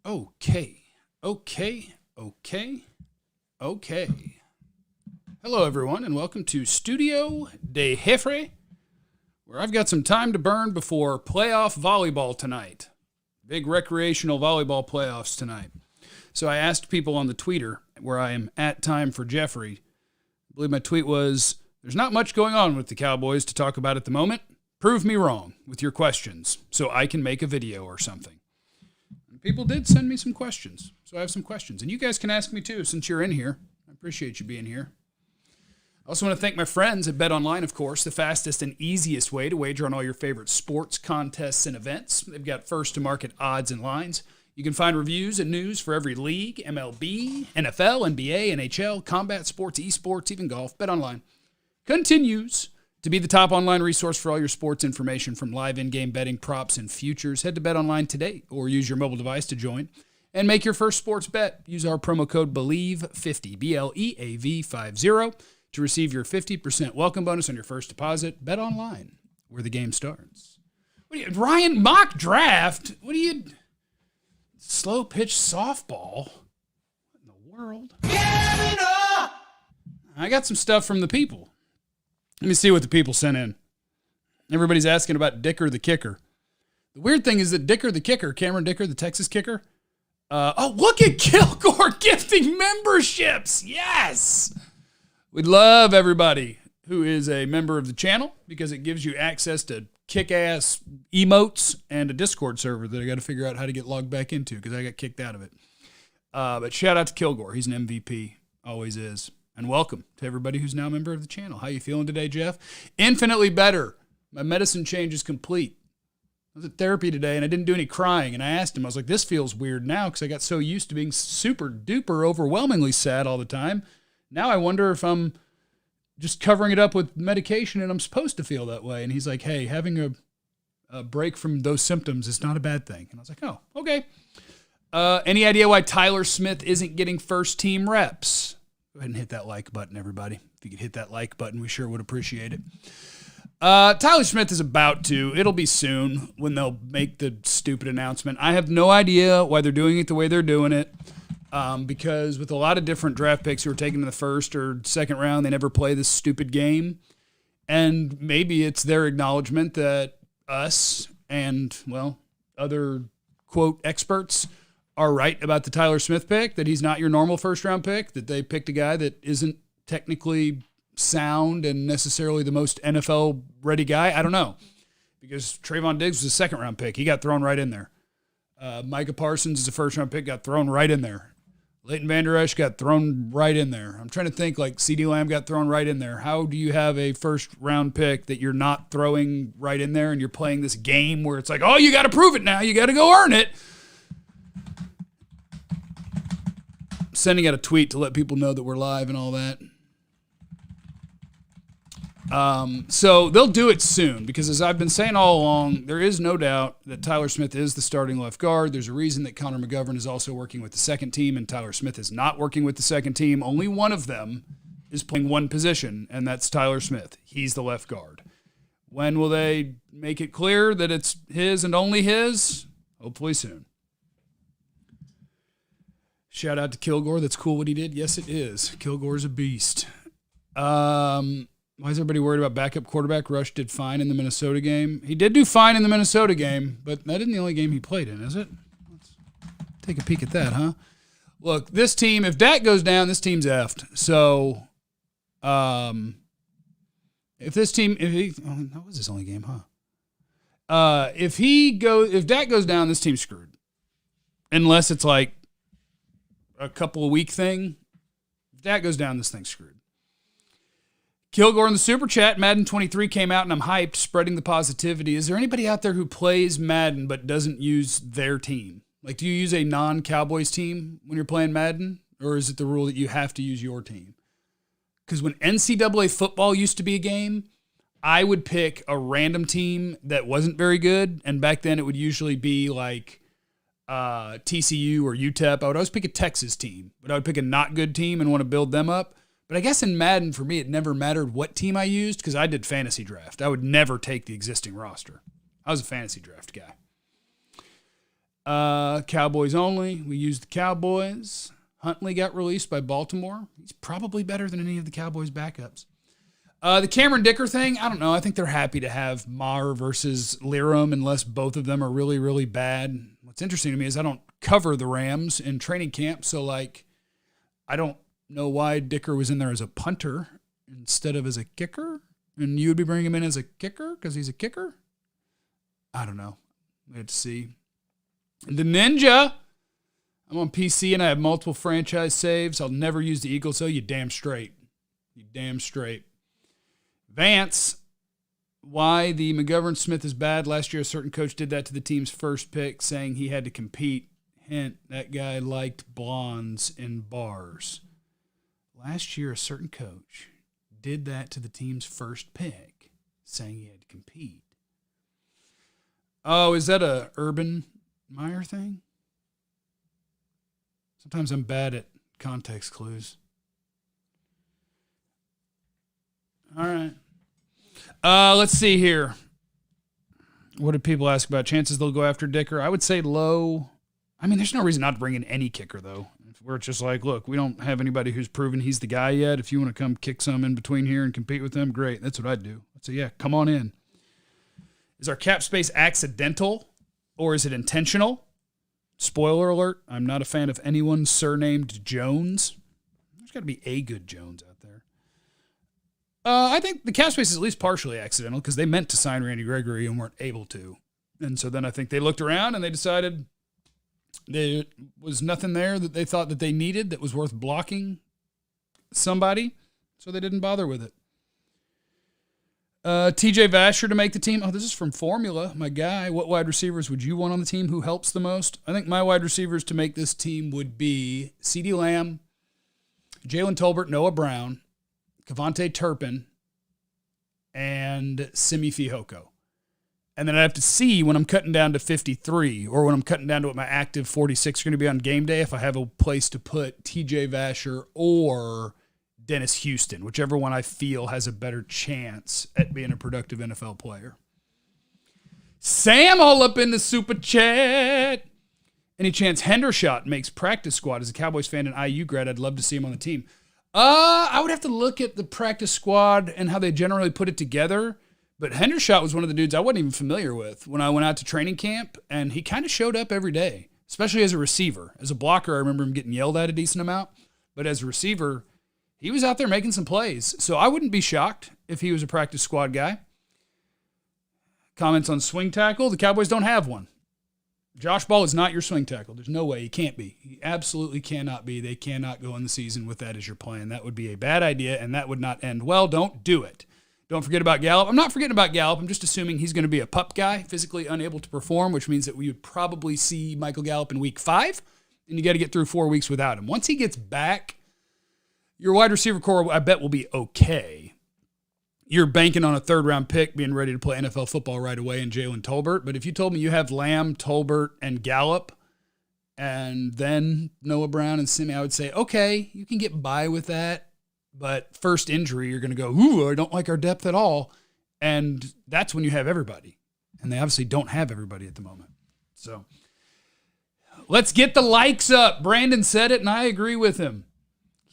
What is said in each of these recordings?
Okay. Hello, everyone, and welcome to Studio de Jefe, where I've got some time to burn before playoff volleyball tonight. Big recreational volleyball playoffs tonight. So I asked people on the Twitter, where I am at Time for Jeffrey. I believe my tweet was, there's not much going on with the Cowboys to talk about at the moment. Prove me wrong with your questions so I can make a video or something. And people did send me some questions, so I have some questions. And you guys can ask me too since you're in here. I appreciate you being here. I also want to thank my friends at BetOnline, of course, the fastest and easiest way to wager on all your favorite sports, contests, and events. They've got first-to-market odds and lines. You can find reviews and news for every league, MLB, NFL, NBA, NHL, combat sports, esports, even golf. BetOnline continues to be the top online resource for all your sports information, from live in-game betting, props, and futures. Head to BetOnline today or use your mobile device to join and make your first sports bet. Use our promo code BELIEVE50, BLEAV50, to receive your 50% welcome bonus on your first deposit. BetOnline, where the game starts. Ryan, mock draft? What are you... Slow pitch softball? What in the world? I got some stuff from the people. Let me see what the people sent in. Everybody's asking about Dicker the kicker. The weird thing is that Dicker the kicker, Cameron Dicker, the Texas kicker. Look at Kilgore gifting memberships. Yes. We'd love everybody who is a member of the channel because it gives you access to kick-ass emotes and a Discord server that I got to figure out how to get logged back into because I got kicked out of it. But shout out to Kilgore. He's an MVP. Always is. And welcome to everybody who's now a member of the channel. How you feeling today, Jeff? Infinitely better. My medicine change is complete. I was at therapy today, and I didn't do any crying. And I asked him, I was like, this feels weird now because I got so used to being super duper overwhelmingly sad all the time. Now I wonder if I'm just covering it up with medication and I'm supposed to feel that way. And he's like, hey, having a break from those symptoms is not a bad thing. And I was like, oh, okay. Any idea why Tyler Smith isn't getting first team reps? Go ahead and hit that like button, everybody. If you could hit that like button, we sure would appreciate it. Tyler Smith is about to. It'll be soon when they'll make the stupid announcement. I have no idea why they're doing it the way they're doing it. Because with a lot of different draft picks who are taken in the first or second round, they never play this stupid game. And maybe it's their acknowledgement that us and, well, other, quote, experts are right about the Tyler Smith pick, that he's not your normal first-round pick, that they picked a guy that isn't technically sound and necessarily the most NFL-ready guy. I don't know. Because Trayvon Diggs was a second-round pick. He got thrown right in there. Micah Parsons is a first-round pick, got thrown right in there. Leighton Vander Esch got thrown right in there. I'm trying to think, like CeeDee Lamb got thrown right in there. How do you have a first-round pick that you're not throwing right in there and you're playing this game where it's like, oh, you got to prove it now. You got to go earn it. Sending out a tweet to let people know that we're live and all that. So they'll do it soon because, as I've been saying all along, there is no doubt that Tyler Smith is the starting left guard. There's a reason that Connor McGovern is also working with the second team and Tyler Smith is not working with the second team. Only one of them is playing one position, and that's Tyler Smith. He's the left guard. When will they make it clear that it's his and only his? Hopefully soon. Shout out to Kilgore. That's cool what he did. Yes, it is. Kilgore's a beast. Why is everybody worried about backup quarterback? Rush did fine in the Minnesota game. He did do fine in the Minnesota game, but that isn't the only game he played in, is it? Let's take a peek at that, huh? Look, this team, if Dak goes down, this team's effed. So, if that was his only game, huh? If Dak goes down, this team's screwed. Unless it's like a couple of week thing. If Dak goes down, this thing's screwed. Kilgore in the Super Chat, Madden 23 came out and I'm hyped, spreading the positivity. Is there anybody out there who plays Madden but doesn't use their team? Like, do you use a non-Cowboys team when you're playing Madden? Or is it the rule that you have to use your team? Because when NCAA football used to be a game, I would pick a random team that wasn't very good. And back then it would usually be like TCU or UTEP. I would always pick a Texas team, but I would pick a not good team and want to build them up. But I guess in Madden, for me, it never mattered what team I used because I did fantasy draft. I would never take the existing roster. I was a fantasy draft guy. Cowboys only. We used the Cowboys. Huntley got released by Baltimore. He's probably better than any of the Cowboys' backups. The Cameron Dicker thing, I don't know. I think they're happy to have Maher versus Lirum unless both of them are really, really bad. What's interesting to me is I don't cover the Rams in training camp, so, I don't know why Dicker was in there as a punter instead of as a kicker, and you would be bringing him in as a kicker because he's a kicker? I don't know. We have to see. The Ninja. I'm on PC and I have multiple franchise saves. I'll never use the Eagles, though. You damn straight. You damn straight. Vance. Why the McGovern-Smith is bad. Last year, a certain coach did that to the team's first pick, saying he had to compete. Hint, that guy liked blondes in bars. Last year, a certain coach did that to the team's first pick, saying he had to compete. Oh, is that a Urban Meyer thing? Sometimes I'm bad at context clues. All right. Let's see here. What did people ask about? Chances they'll go after Dicker? I would say low. I mean, there's no reason not to bring in any kicker, though. Where it's just like, look, we don't have anybody who's proven he's the guy yet. If you want to come kick some in between here and compete with them, great. That's what I'd do. I'd say, yeah, come on in. Is our cap space accidental or is it intentional? Spoiler alert, I'm not a fan of anyone surnamed Jones. There's got to be a good Jones out there. I think the cap space is at least partially accidental because they meant to sign Randy Gregory and weren't able to. And so then I think they looked around and they decided there was nothing there that they thought that they needed that was worth blocking somebody, so they didn't bother with it. TJ Vasher to make the team. Oh, this is from Formula, my guy. What wide receivers would you want on the team? Who helps the most? I think my wide receivers to make this team would be CeeDee Lamb, Jalen Tolbert, Noah Brown, Cavante Turpin, and Simi Fehoko. And then I have to see when I'm cutting down to 53 or when I'm cutting down to what my active 46 are going to be on game day if I have a place to put TJ Vasher or Dennis Houston, whichever one I feel has a better chance at being a productive NFL player. Sam all up in the super chat. Any chance Hendershot makes practice squad? As a Cowboys fan and IU grad, I'd love to see him on the team. I would have to look at the practice squad and how they generally put it together. But Hendershot was one of the dudes I wasn't even familiar with when I went out to training camp, and he kind of showed up every day, especially as a receiver. As a blocker, I remember him getting yelled at a decent amount. But as a receiver, he was out there making some plays. So I wouldn't be shocked if he was a practice squad guy. Comments on swing tackle. The Cowboys don't have one. Josh Ball is not your swing tackle. There's no way. He can't be. He absolutely cannot be. They cannot go in the season with that as your plan. That would be a bad idea, and that would not end well. Don't do it. Don't forget about Gallup. I'm not forgetting about Gallup. I'm just assuming he's going to be a pup guy, physically unable to perform, which means that we would probably see Michael Gallup in week 5, and you got to get through 4 weeks without him. Once he gets back, your wide receiver core, I bet, will be okay. You're banking on a third-round pick being ready to play NFL football right away in Jalen Tolbert. But if you told me you have Lamb, Tolbert, and Gallup, and then Noah Brown and Simi, I would say, okay, you can get by with that. But first injury, you're going to go, ooh, I don't like our depth at all. And that's when you have everybody. And they obviously don't have everybody at the moment. So let's get the likes up. Brandon said it, and I agree with him.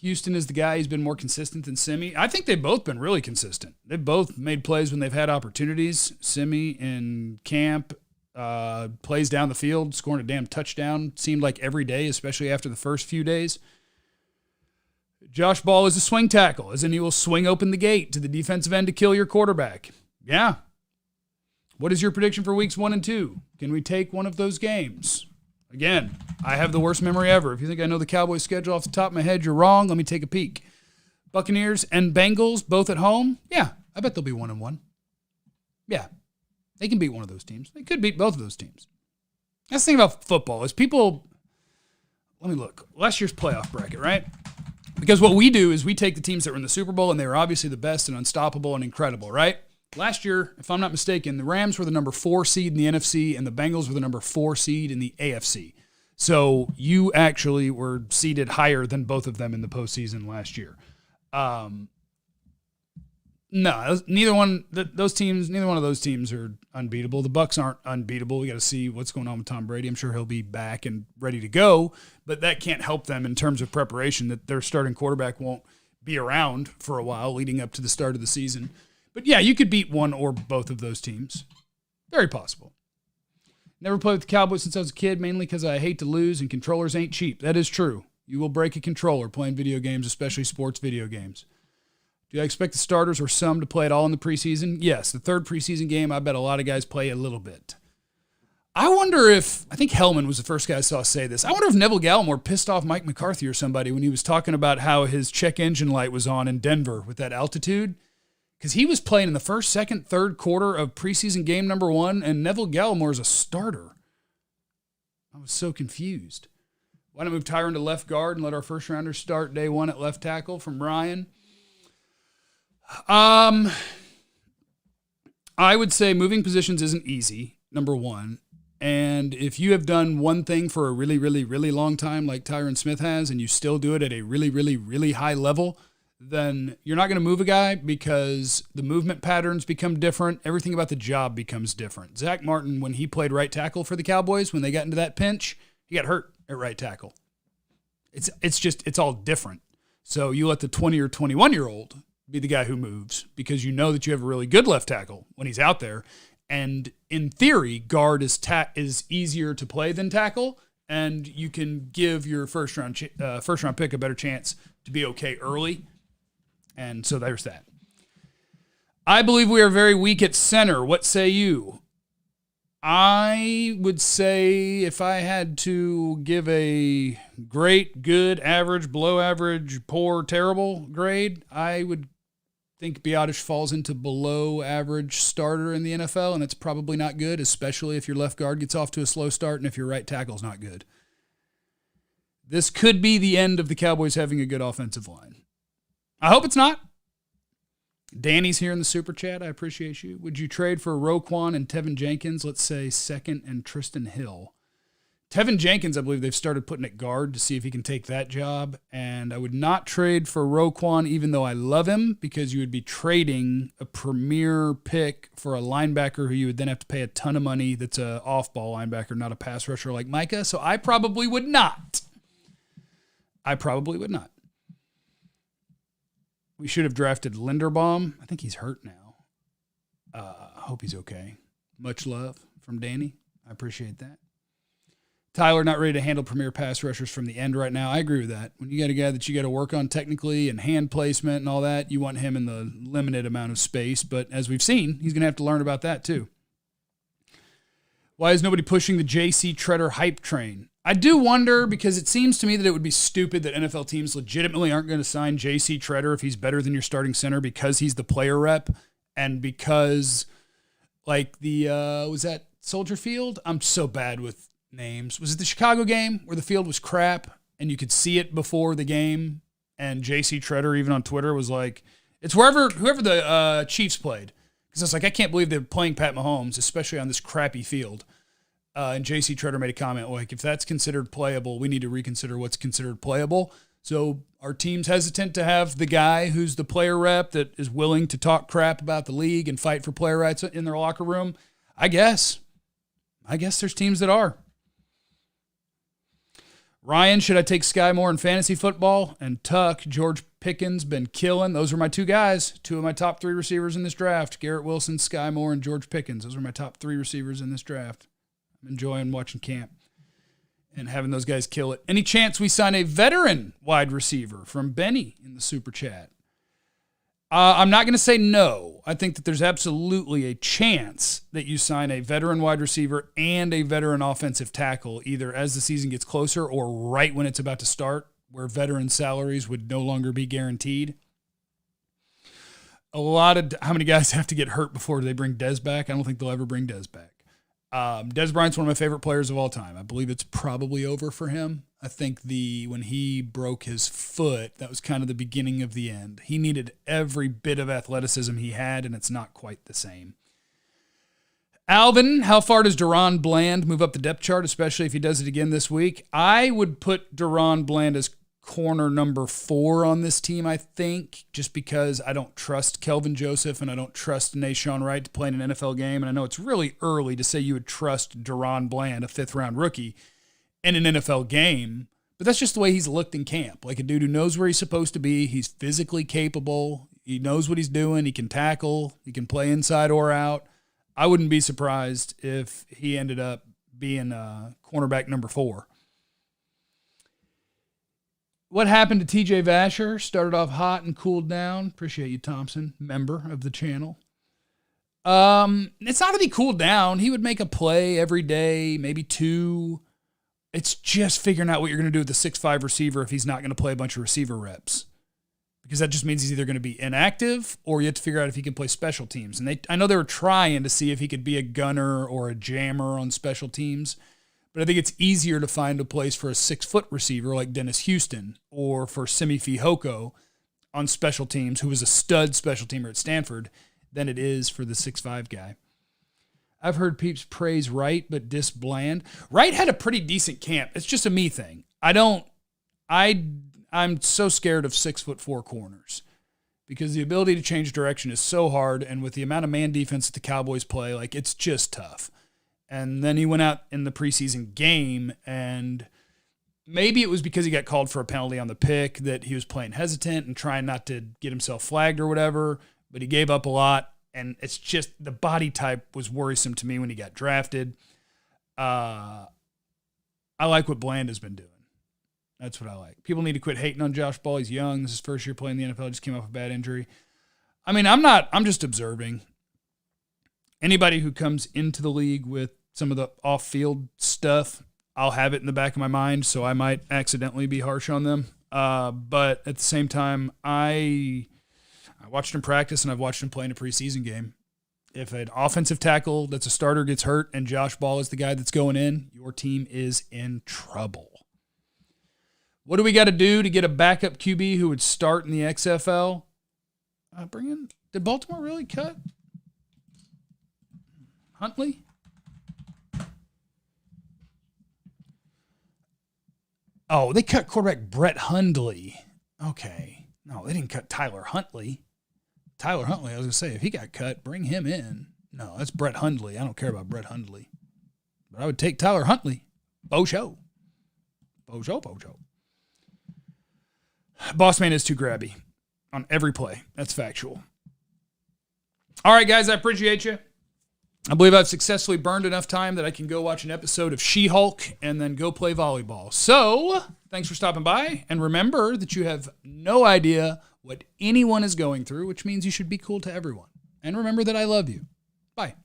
Houston is the guy who's been more consistent than Simi. I think they've both been really consistent. They've both made plays when they've had opportunities. Simi in camp plays down the field, scoring a damn touchdown. Seemed like every day, especially after the first few days. Josh Ball is a swing tackle, as in he will swing open the gate to the defensive end to kill your quarterback. Yeah. What is your prediction for weeks 1 and 2? Can we take one of those games? Again, I have the worst memory ever. If you think I know the Cowboys schedule off the top of my head, you're wrong. Let me take a peek. Buccaneers and Bengals, both at home? Yeah, I bet they'll be 1-1. Yeah, they can beat one of those teams. They could beat both of those teams. That's the thing about football is people, let me look. Last year's playoff bracket, right? Because what we do is we take the teams that were in the Super Bowl, and they were obviously the best and unstoppable and incredible, right? Last year, if I'm not mistaken, the Rams were the number 4 seed in the NFC, and the Bengals were the number 4 seed in the AFC. So you actually were seeded higher than both of them in the postseason last year. No, neither one of those teams are unbeatable. The Bucs aren't unbeatable. We got to see what's going on with Tom Brady. I'm sure he'll be back and ready to go, but that can't help them in terms of preparation, that their starting quarterback won't be around for a while leading up to the start of the season. But yeah, you could beat one or both of those teams. Very possible. Never played with the Cowboys since I was a kid, mainly because I hate to lose and controllers ain't cheap. That is true. You will break a controller playing video games, especially sports video games. Do I expect the starters or some to play at all in the preseason? Yes, the third preseason game, I bet a lot of guys play a little bit. I think Hellman was the first guy I saw say this. I wonder if Neville Gallimore pissed off Mike McCarthy or somebody when he was talking about how his check engine light was on in Denver with that altitude. Because he was playing in the first, second, third quarter of preseason game number 1, and Neville Gallimore is a starter. I was so confused. Why not move Tyron to left guard and let our first rounders start day 1 at left tackle from Ryan? I would say moving positions isn't easy, number 1. And if you have done one thing for a really, really, really long time, like Tyron Smith has, and you still do it at a really, really, really high level, then you're not going to move a guy because the movement patterns become different. Everything about the job becomes different. Zach Martin, when he played right tackle for the Cowboys, when they got into that pinch, he got hurt at right tackle. It's all different. So you let the 20 or 21-year-old be the guy who moves because you know that you have a really good left tackle when he's out there. And in theory, guard is easier to play than tackle, and you can give your first round pick a better chance to be okay early. And so there's that. I believe we are very weak at center. What say you? I would say if I had to give a great, good, average, below average, poor, terrible grade, I would think Biadasz falls into below average starter in the NFL, and it's probably not good, especially if your left guard gets off to a slow start and if your right tackle's not good. This could be the end of the Cowboys having a good offensive line. I hope it's not. Danny's here in the super chat. I appreciate you. Would you trade for Roquan and Tevin Jenkins, let's say second and Tristan Hill? Tevin Jenkins, I believe they've started putting at guard to see if he can take that job. And I would not trade for Roquan, even though I love him, because you would be trading a premier pick for a linebacker who you would then have to pay a ton of money that's a off-ball linebacker, not a pass rusher like Micah. So I probably would not. We should have drafted Linderbaum. I think he's hurt now. I hope he's okay. Much love from Danny. I appreciate that. Tyler, not ready to handle premier pass rushers from the end right now. I agree with that. When you got a guy that you got to work on technically and hand placement and all that, you want him in the limited amount of space. But as we've seen, he's going to have to learn about that too. Why is nobody pushing the J.C. Treader hype train? I do wonder, because it seems to me that it would be stupid that NFL teams legitimately aren't going to sign J.C. Treader if he's better than your starting center because he's the player rep and because, like, was that Soldier Field? I'm so bad with names. Was it the Chicago game where the field was crap and you could see it before the game? And J.C. Treader, even on Twitter, was like, it's whoever the Chiefs played. Because I was like, I can't believe they're playing Pat Mahomes, especially on this crappy field. And J.C. Treader made a comment like, if that's considered playable, we need to reconsider what's considered playable. So our team's hesitant to have the guy who's the player rep that is willing to talk crap about the league and fight for player rights in their locker room. I guess there's teams that are. Ryan, should I take Sky Moore in fantasy football? And Tuck, George Pickens, been killing. Those are my two guys, two of my top 3 receivers in this draft. Garrett Wilson, Sky Moore, and George Pickens. Those are my top 3 receivers in this draft. I'm enjoying watching camp and having those guys kill it. Any chance we sign a veteran wide receiver from Benny in the super chat? I'm not going to say no. I think that there's absolutely a chance that you sign a veteran wide receiver and a veteran offensive tackle, either as the season gets closer or right when it's about to start, where veteran salaries would no longer be guaranteed. How many guys have to get hurt before they bring Dez back? I don't think they'll ever bring Dez back. Dez Bryant's one of my favorite players of all time. I believe it's probably over for him. I think when he broke his foot, that was kind of the beginning of the end. He needed every bit of athleticism he had, and it's not quite the same. Alvin, how far does Deron Bland move up the depth chart, especially if he does it again this week? I would put Deron Bland as corner number 4 on this team, I think, just because I don't trust Kelvin Joseph and I don't trust Nashawn Wright to play in an NFL game. And I know it's really early to say you would trust Deron Bland, a 5th-round rookie, in an NFL game. But that's just the way he's looked in camp. Like a dude who knows where he's supposed to be. He's physically capable. He knows what he's doing. He can tackle. He can play inside or out. I wouldn't be surprised if he ended up being cornerback number 4. What happened to TJ Vasher? Started off hot and cooled down. Appreciate you, Thompson, member of the channel. It's not that he cooled down. He would make a play every day, maybe 2. It's just figuring out what you're going to do with the 6'5 receiver if he's not going to play a bunch of receiver reps. Because that just means he's either going to be inactive or you have to figure out if he can play special teams. And I know they were trying to see if he could be a gunner or a jammer on special teams. But I think it's easier to find a place for a 6-foot receiver like Dennis Houston or for Simi Fehoko on special teams, who was a stud special teamer at Stanford, than it is for the 6'5 guy. I've heard peeps praise Wright, but diss Bland. Wright had a pretty decent camp. It's just a me thing. I'm so scared of 6'4" corners because the ability to change direction is so hard. And with the amount of man defense that the Cowboys play, like it's just tough. And then he went out in the preseason game, and maybe it was because he got called for a penalty on the pick that he was playing hesitant and trying not to get himself flagged or whatever, but he gave up a lot. And it's just the body type was worrisome to me when he got drafted. I like what Bland has been doing. That's what I like. People need to quit hating on Josh Ball. He's young. This is his first year playing the NFL. Just came off a bad injury. I mean, I'm just observing. Anybody who comes into the league with some of the off-field stuff, I'll have it in the back of my mind, so I might accidentally be harsh on them. But at the same time, I watched him practice, and I've watched him play in a preseason game. If an offensive tackle that's a starter gets hurt and Josh Ball is the guy that's going in, your team is in trouble. What do we got to do to get a backup QB who would start in the XFL? Did Baltimore really cut Huntley? Oh, they cut quarterback Brett Hundley. Okay. No, they didn't cut Tyler Huntley. I was going to say, if he got cut, bring him in. No, that's Brett Hundley. I don't care about Brett Hundley. But I would take Tyler Huntley. Bojo. Bossman is too grabby on every play. That's factual. All right, guys, I appreciate you. I believe I've successfully burned enough time that I can go watch an episode of She-Hulk and then go play volleyball. So, thanks for stopping by. And remember that you have no idea what anyone is going through, which means you should be cool to everyone. And remember that I love you. Bye.